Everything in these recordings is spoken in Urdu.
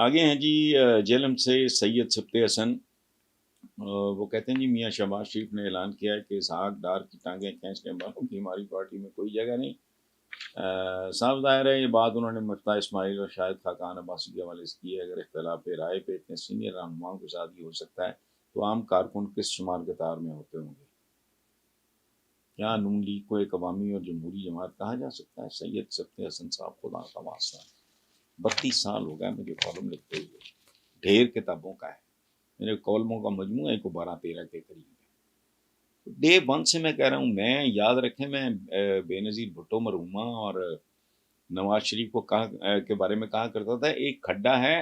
آگے ہیں جی جیلم سے سید سبت حسن، وہ کہتے ہیں جی میاں شہباز شریف نے اعلان کیا ہے کہ اسحاق ڈار کی ٹانگیں کھینچنے والوں کی ہماری پارٹی میں کوئی جگہ نہیں۔ صاف ظاہر ہے یہ بات انہوں نے مفتاح اسماعیل اور شاہد خاقان عباسی کے حوالے سے کی ہے۔ اگر اختلاف رائے پہ اتنے سینئر رہنماؤں کے ساتھ یہ ہو سکتا ہے تو عام کارکن کس شمار قطار میں ہوتے ہوں گے؟ کیا نون لیگ کو ایک عوامی اور جمہوری جماعت کہا جا سکتا ہے؟ سید سبت حسن صاحب، خدا کا واسطہ 32 سال ہو گئے مجھے کالم لکھتے ہوئے، ڈھیر کتابوں کا ہے، میرے کالموں کا مجموعہ کو 12-13 کے قریب ہے۔ ڈے ون سے میں کہہ رہا ہوں، میں یاد رکھیں میں بے نظیر بھٹو مرحومہ اور نواز شریف کو کے بارے میں کہا کرتا تھا ایک کھڈا ہے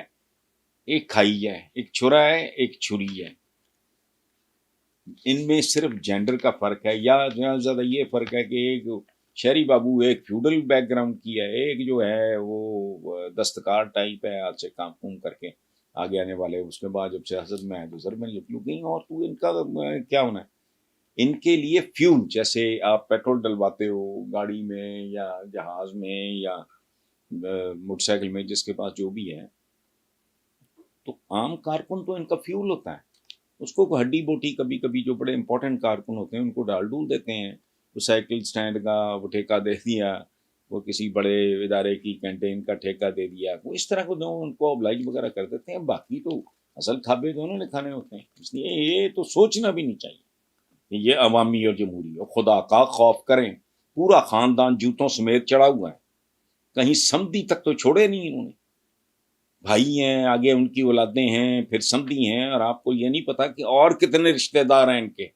ایک کھائی ہے، ایک چھرا ہے ایک چھری ہے، ان میں صرف جینڈر کا فرق ہے، یا زیادہ یہ فرق ہے کہ ایک شہری بابو ایک فیوڈل بیک گراؤنڈ کی ہے، ایک جو ہے وہ دستکار ٹائپ ہے، ہاتھ سے کام کم کر کے آگے آنے والے، اس کے بعد جب سیاست میں ہے تو سر میں لکھ لوں گئی، اور تو ان کا کیا ہونا ہے؟ ان کے لیے فیول، جیسے آپ پیٹرول ڈلواتے ہو گاڑی میں یا جہاز میں یا موٹر سائیکل میں، جس کے پاس جو بھی ہے، تو عام کارکن تو ان کا فیول ہوتا ہے، اس کو ہڈی بوٹی کبھی کبھی جو بڑے امپورٹنٹ کارکن ہوتے ہیں ان کو ڈال ڈول دیتے ہیں، وہ سائیکل سٹینڈ کا وہ ٹھیکہ دے دیا، وہ کسی بڑے ادارے کی کینٹین کا ٹھیکہ دے دیا، وہ اس طرح کو ان کو oblige وغیرہ کر دیتے ہیں، باقی تو اصل کھابے دونوں نے کھانے ہوتے ہیں۔ اس لیے یہ تو سوچنا بھی نہیں چاہیے کہ یہ عوامی اور جمہوری، اور خدا کا خوف کریں، پورا خاندان جوتوں سمیت چڑھا ہوا ہے، کہیں سمدھی تک تو چھوڑے نہیں انہوں نے، بھائی ہیں، آگے ان کی اولادیں ہیں، پھر سمدھی ہیں، اور آپ کو یہ نہیں پتا کہ اور کتنے رشتہ دار ہیں ان کے،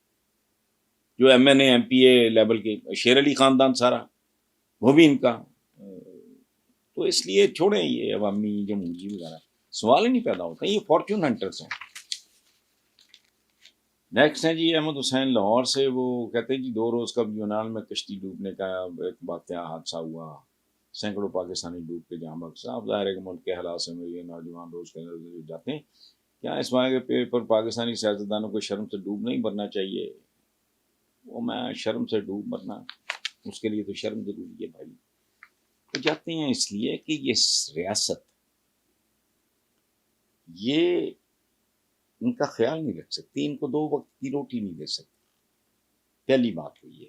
جو M N A M P A level کے، شیر علی خاندان سارا وہ بھی ان کا، تو اس لیے چھوڑیں یہ عوامی جمہوری وغیرہ، سوال ہی نہیں پیدا ہوتا، یہ فارچون ہنٹرز ہیں۔ نیکسٹ ہے جی احمد حسین لاہور سے، وہ کہتے ہیں جی 2 روز قبل یونان میں کشتی ڈوبنے کا ایک واقعہ حادثہ ہوا، سینکڑوں پاکستانی ڈوب کے جہاں بخش، صاحب ظاہر ہے کہ ملک کے حالات سے یہ نوجوان روز کے اندر جاتے ہیں، کیا اس واقعے پر پاکستانی سیاستدانوں کو شرم سے ڈوب نہیں مرنا چاہیے؟ وہ میں شرم سے ڈوب مرنا، اس کے لیے تو شرم ضروری ہے بھائی، تو جاتے ہیں اس لیے کہ یہ ریاست یہ ان کا خیال نہیں رکھ سکتی، ان کو 2 وقت کی روٹی نہیں دے سکتی۔ پہلی بات تو یہ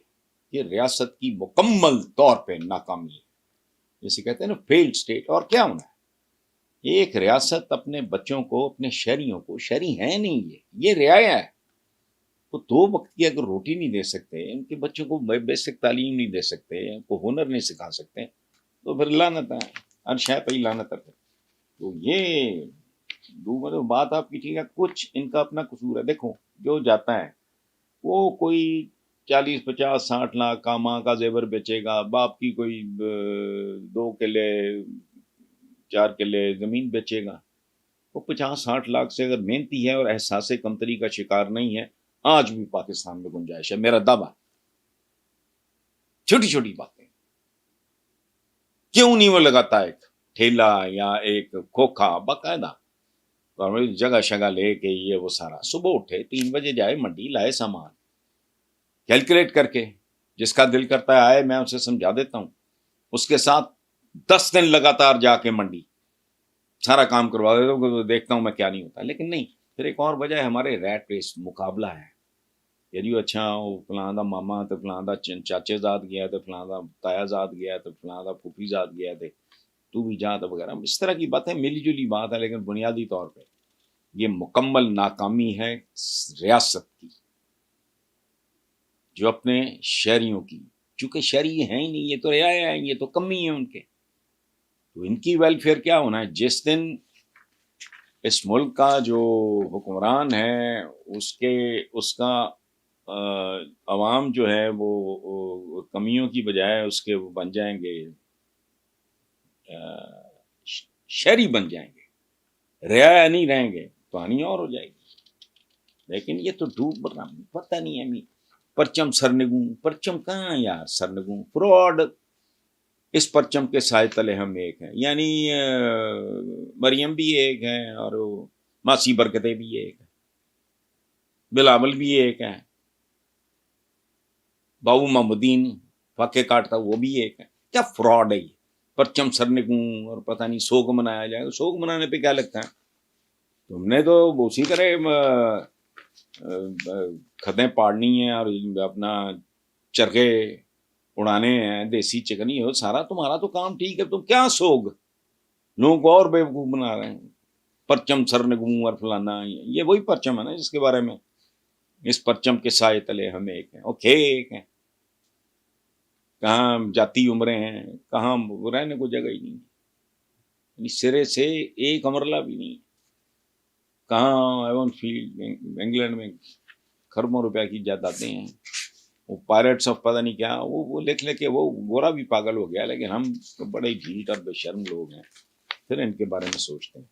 کہ ریاست کی مکمل طور پہ ناکامی ہے، جیسے کہتے ہیں نا فیلڈ اسٹیٹ، اور کیا ہونا ہے؟ ایک ریاست اپنے بچوں کو، اپنے شہریوں کو، شہری ہیں نہیں یہ رعایا ہے، وہ 2 وقت کی اگر روٹی نہیں دے سکتے، ان کے بچوں کو بیسک تعلیم نہیں دے سکتے، ان کو ہنر نہیں سکھا سکتے، تو پھر لعنت ہے، ہر شے پہ ہی لعنت ہے۔ تو یہ بات آپ کی ٹھیک ہے، کچھ ان کا اپنا قصور ہے، دیکھو جو جاتا ہے وہ کوئی 40-50-60 لاکھ کا ماں کا زیور بیچے گا، باپ کی کوئی 2 کلے 4 کلے زمین بیچے گا، وہ 50-60 لاکھ سے اگر محنتی ہے اور احساس کمتری کا شکار نہیں ہے، آج بھی پاکستان میں گنجائش ہے، میرا دعویٰ۔ چھوٹی چھوٹی باتیں کیوں نہیں وہ لگاتا، ایک ٹھیلا یا ایک کھوکھا باقاعدہ جگہ شگہ لے کے، یہ وہ سارا صبح اٹھے 3 بجے جائے منڈی، لائے سامان کیلکولیٹ کر کے، جس کا دل کرتا ہے آئے، میں اسے سمجھا دیتا ہوں، اس کے ساتھ 10 دن لگاتار جا کے منڈی سارا کام کروا دیتا ہوں، دیکھتا ہوں میں کیا نہیں ہوتا، لیکن نہیں۔ پھر ایک اور وجہ ہے ہمارے ریٹ ریس، مقابلہ ہے، یعنی اچھا فلاں دا ماما تو فلاں دا چاچے زاد گیا، تو فلاں دا تایا زاد گیا، تو فلاں دا پھوپھی زاد گیا، تو بھی جا تو وغیرہ، اس طرح کی باتیں ملی جلی بات ہے، لیکن بنیادی طور پہ یہ مکمل ناکامی ہے ریاست کی، جو اپنے شہریوں کی، چونکہ شہری ہیں ہی نہیں، یہ تو رعایا ہیں، یہ تو کمی ہے ان کے، تو ان کی ویلفیئر کیا ہونا ہے؟ جس دن اس ملک کا جو حکمران ہے اس کا عوام جو ہے وہ کمیوں کی بجائے اس کے وہ بن جائیں گے، شہری بن جائیں گے، رعایا نہیں رہیں گے، تو کہانی اور ہو جائے گی۔ لیکن یہ تو ڈوب مرنا، پتہ نہیں ہے، پرچم سرنگوں، پرچم کہاں یار سرنگوں، فراڈ، اس پرچم کے سائے تلے ہم ایک ہیں، یعنی مریم بھی ایک ہے، اور ماسی برکتیں بھی ایک ہے، بلاول بھی ایک ہے، بابو محمدین فاقے کاٹتا وہ بھی ایک ہے، کیا فراڈ ہے یہ؟ پرچم سرنگوں اور پتہ نہیں سوگ منایا جائے. سوگ منانے پہ کیا لگتا ہے؟ تم نے تو اسی طرح خدیں پاڑنی ہیں اور اپنا چرخے اڑانے ہیں، دیسی چکنی ہو، سارا تمہارا تو کام ٹھیک ہے. تم کیا سوگ لوگوں کو اور بیوقوف بنا رہے ہیں؟ پرچم سرنگوں اور فلانا، یہ وہی پرچم ہے نا جس کے بارے میں اس پرچم کے سائے تلے ہم ایک ہیں اور ایک ہیں. کہاں جاتی عمریں ہیں، کہاں رہنے کو جگہ ہی نہیں، یعنی سرے سے ایک امرلہ بھی نہیں. کہاں ایون فیلڈ انگلینڈ میں کھربوں روپے کی جائیدادیں ہیں. وہ پائرٹس آف پتہ نہیں کیا، وہ لکھ لے کے وہ گورا بھی پاگل ہو گیا. لیکن ہم تو بڑے ڈھیٹ اور بے شرم لوگ ہیں، پھر ان کے بارے میں سوچتے ہیں.